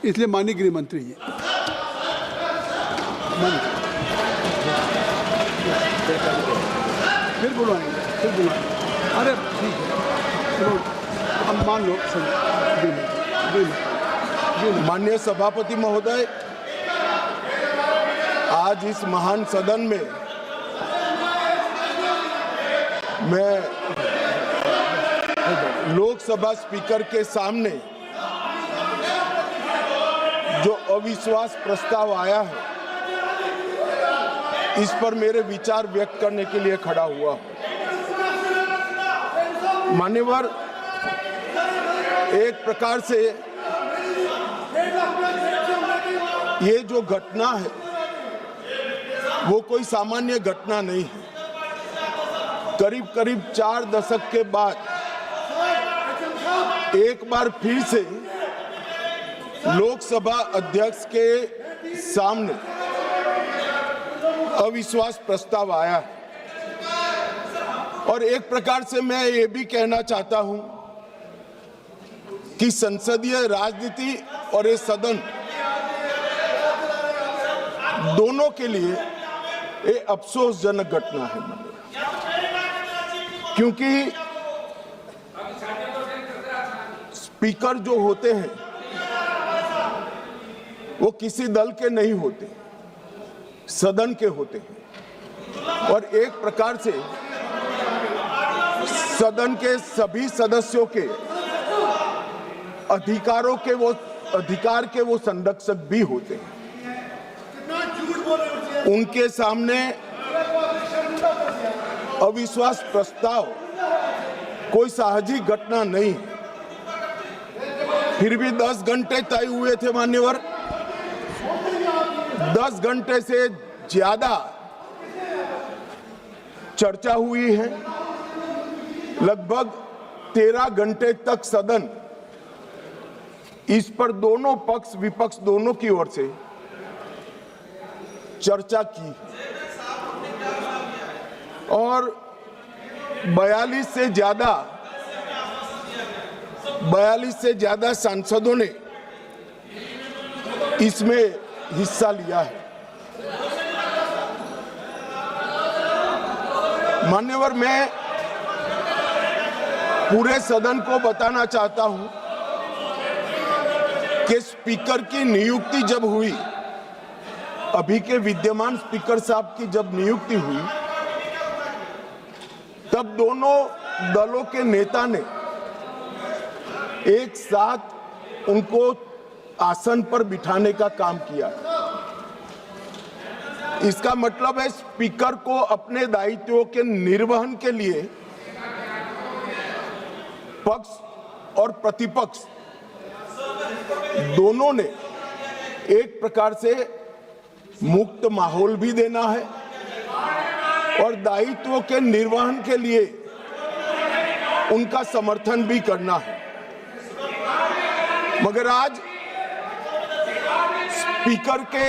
इसलिए माननीय गृह मंत्री जी फिर बुलाएंगे। अरे ठीक है, चलो हम मान लो माननीय सभापति महोदय, आज इस महान सदन में मैं लोकसभा स्पीकर के सामने जो अविश्वास प्रस्ताव आया है, इस पर मेरे विचार व्यक्त करने के लिए खड़ा हुआ हूं। मान्यवर, एक प्रकार से ये जो घटना है वो कोई सामान्य घटना नहीं है। करीब करीब 4 दशक के बाद एक बार फिर से लोकसभा अध्यक्ष के सामने अविश्वास प्रस्ताव आया है और एक प्रकार से मैं ये भी कहना चाहता हूं कि संसदीय राजनीति और ये सदन दोनों के लिए ये अफसोसजनक घटना है, क्योंकि स्पीकर जो होते हैं वो किसी दल के नहीं होते, सदन के होते हैं और एक प्रकार से सदन के सभी सदस्यों के अधिकार के वो संरक्षक भी होते हैं। उनके सामने अविश्वास प्रस्ताव कोई साहजिक घटना नहीं है। फिर भी 10 घंटे तय हुए थे मान्यवर, 10 घंटे से ज्यादा चर्चा हुई है। लगभग 13 घंटे तक सदन इस पर दोनों पक्ष विपक्ष दोनों की ओर से चर्चा की और 42 से ज्यादा सांसदों ने इसमें हिस्सा लिया है। मान्यवर, मैं पूरे सदन को बताना चाहता हूं कि स्पीकर की नियुक्ति जब हुई, अभी के विद्यमान स्पीकर साहब की जब नियुक्ति हुई, तब दोनों दलों के नेता ने एक साथ उनको आसन पर बिठाने का काम किया। इसका मतलब है स्पीकर को अपने दायित्वों के निर्वहन के लिए पक्ष और प्रतिपक्ष दोनों ने एक प्रकार से मुक्त माहौल भी देना है और दायित्वों के निर्वहन के लिए उनका समर्थन भी करना है। मगर आज स्पीकर के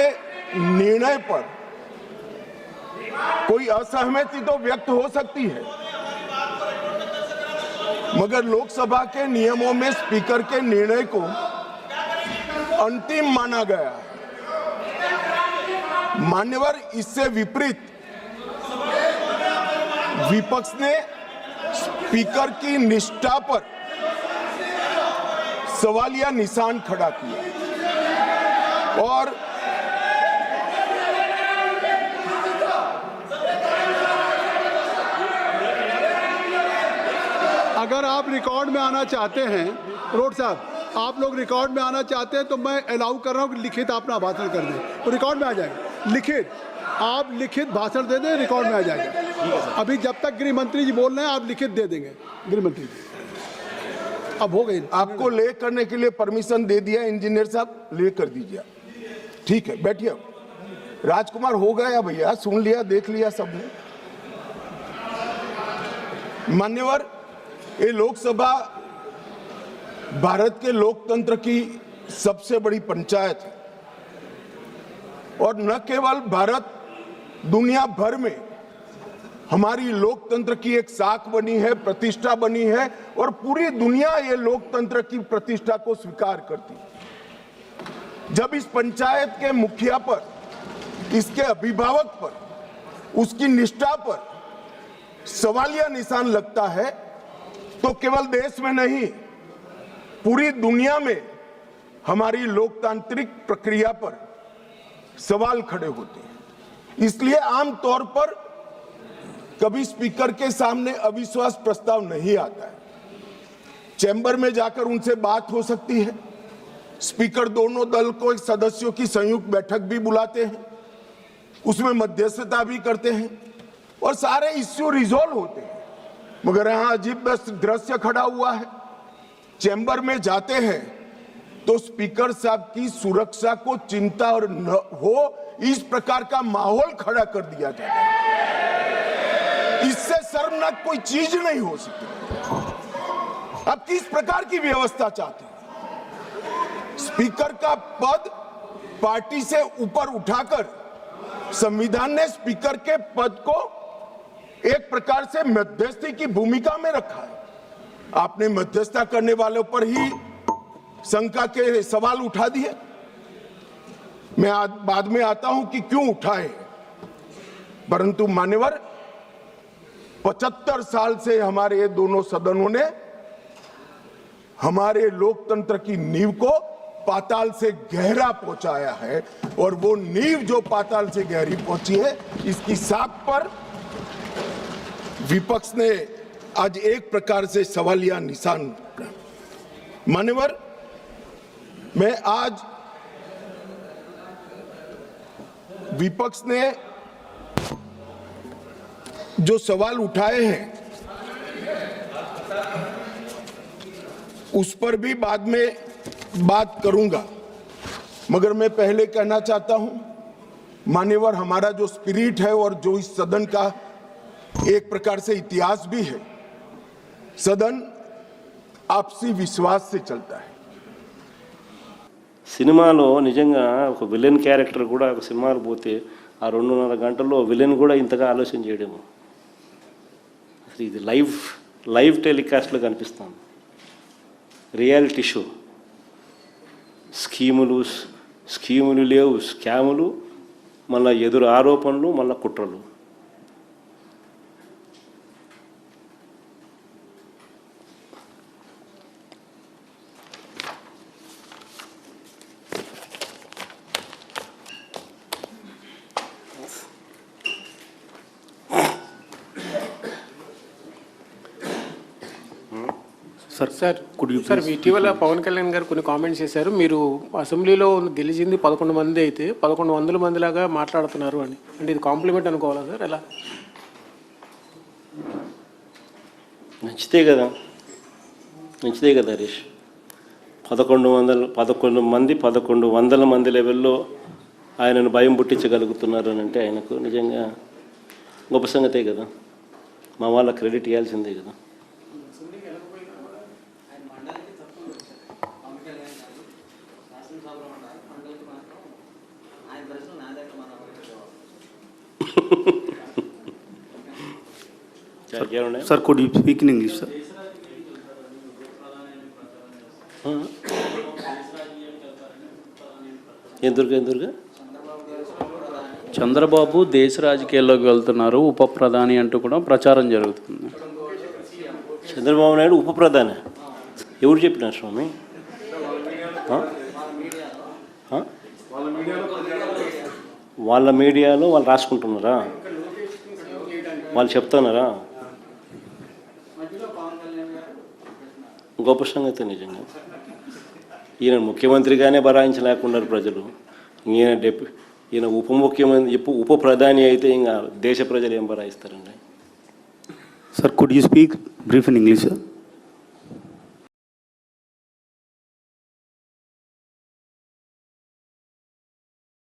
निर्णय पर कोई असहमति तो व्यक्त हो सकती है, मगर लोकसभा के नियमों में स्पीकर के निर्णय को अंतिम माना गया है। मान्यवर, इससे विपरीत विपक्ष ने स्पीकर की निष्ठा पर सवालिया निशान खड़ा किया और अगर आप रिकॉर्ड में आना चाहते हैं, रोड साहब, आप लोग रिकॉर्ड में आना चाहते हैं तो मैं अलाउ कर रहा हूं कि लिखित अपना भाषण कर दें, तो रिकॉर्ड में आ जाएगा। लिखित, आप लिखित भाषण दे दें, रिकॉर्ड में आ जाएगा। अभी जब तक गृह मंत्री जी बोल रहे हैं आप लिखित दे देंगे। गृह मंत्री जी अब हो गई, आपको ले करने के लिए परमिशन दे दिया इंजीनियर साहब, ले कर दीजिए। ठीक है, बैठिए। राजकुमार, हो गया भैया, सुन लिया, देख लिया सबने। मान्यवर, ये लोकसभा भारत के लोकतंत्र की सबसे बड़ी पंचायत है और न केवल भारत, दुनिया भर में हमारी लोकतंत्र की एक साख बनी है, प्रतिष्ठा बनी है और पूरी दुनिया ये लोकतंत्र की प्रतिष्ठा को स्वीकार करती है। जब इस पंचायत के मुखिया पर, इसके अभिभावक पर, उसकी निष्ठा पर सवालिया निशान लगता है तो केवल देश में नहीं पूरी दुनिया में हमारी लोकतांत्रिक प्रक्रिया पर सवाल खड़े होते हैं। इसलिए आमतौर पर कभी स्पीकर के सामने अविश्वास प्रस्ताव नहीं आता है। चैम्बर में जाकर उनसे बात हो सकती है। स्पीकर दोनों दल को सदस्यों की संयुक्त बैठक भी बुलाते हैं, उसमें मध्यस्थता भी करते हैं और सारे इश्यू रिजॉल्व होते हैं। मगर यहां अजीब दृश्य खड़ा हुआ है। चैम्बर में जाते हैं तो स्पीकर साहब की सुरक्षा को चिंता और न हो इस प्रकार का माहौल खड़ा कर दिया जाता है। इससे शर्मनाक कोई चीज नहीं हो सकती। अब किस प्रकार की व्यवस्था चाहते हैं? स्पीकर का पद पार्टी से ऊपर उठाकर संविधान ने स्पीकर के पद को एक प्रकार से मध्यस्थी की भूमिका में रखा है। आपने मध्यस्थता करने वालों पर ही शंका के सवाल उठा दिए। मैं बाद में आता हूं कि क्यों उठाए, परंतु मान्यवर 75 साल से हमारे ये दोनों सदनों ने हमारे लोकतंत्र की नींव को पाताल से गहरा पहुंचाया है और वो नींव जो पाताल से गहरी पहुंची है, इसकी साख पर विपक्ष ने आज एक प्रकार से सवालिया निशान। मान्यवर, मैं आज विपक्ष ने जो सवाल उठाए हैं उस पर भी बाद में बात करूंगा, मगर मैं पहले कहना चाहता हूं मान्यवर, हमारा जो स्पिरिट है और जो इस सदन का एक प्रकार से इतिहास भी है, सदन आपसी विश्वास से चलता है। సినిమాలో నిజంగా ఒక విలన్ క్యారెక్టర్ కూడా ఒక సినిమాలో పోతే ఆ 2.5 గంటల్లో విలన్ కూడా ఇంతగా ఆలోచన చేయడము అసలు ఇది లైవ్ టెలికాస్ట్లో కనిపిస్తుంది. Reality show. స్కీములు లేవు, స్కాములు, మళ్ళీ ఎదురు ఆరోపణలు, మళ్ళీ కుట్రలు. సార్ ఇటీవల పవన్ కళ్యాణ్ గారు కొన్ని కామెంట్స్ చేశారు. మీరు అసెంబ్లీలో గెలిచింది 11 మంది అయితే 1100 మందిలాగా మాట్లాడుతున్నారు అని. అంటే ఇది కాంప్లిమెంట్ అనుకోవాలా సార్? ఎలా? మంచిదే కదా హరీష్. 1100 మంది లెవెల్లో ఆయనను భయం పుట్టించగలుగుతున్నారు అని అంటే ఆయనకు నిజంగా గొప్ప సంగతే కదా. మా వాళ్ళ క్రెడిట్ ఇవ్వాల్సిందే కదా. Sir, could you speak in English, sir? ఎందుకు చంద్రబాబు దేశ రాజకీయాల్లోకి వెళ్తున్నారు, ఉప ప్రధాని అంటూ కూడా ప్రచారం జరుగుతుంది. చంద్రబాబు నాయుడు ఉప ప్రధాని ఎవరు చెప్పినారు స్వామి? వాళ్ళ మీడియాలో వాళ్ళు రాసుకుంటున్నారా? వాళ్ళు చెప్తున్నారా? గొప్ప సంగతి నిజంగా. ఈయన ముఖ్యమంత్రిగానే భరాయించలేకున్నారు ప్రజలు. ఈయన ఉప ప్రధాని అయితే ఇంకా దేశ ప్రజలు ఏం భరాయిస్తారండి? Sir, could you speak brief in English, sir?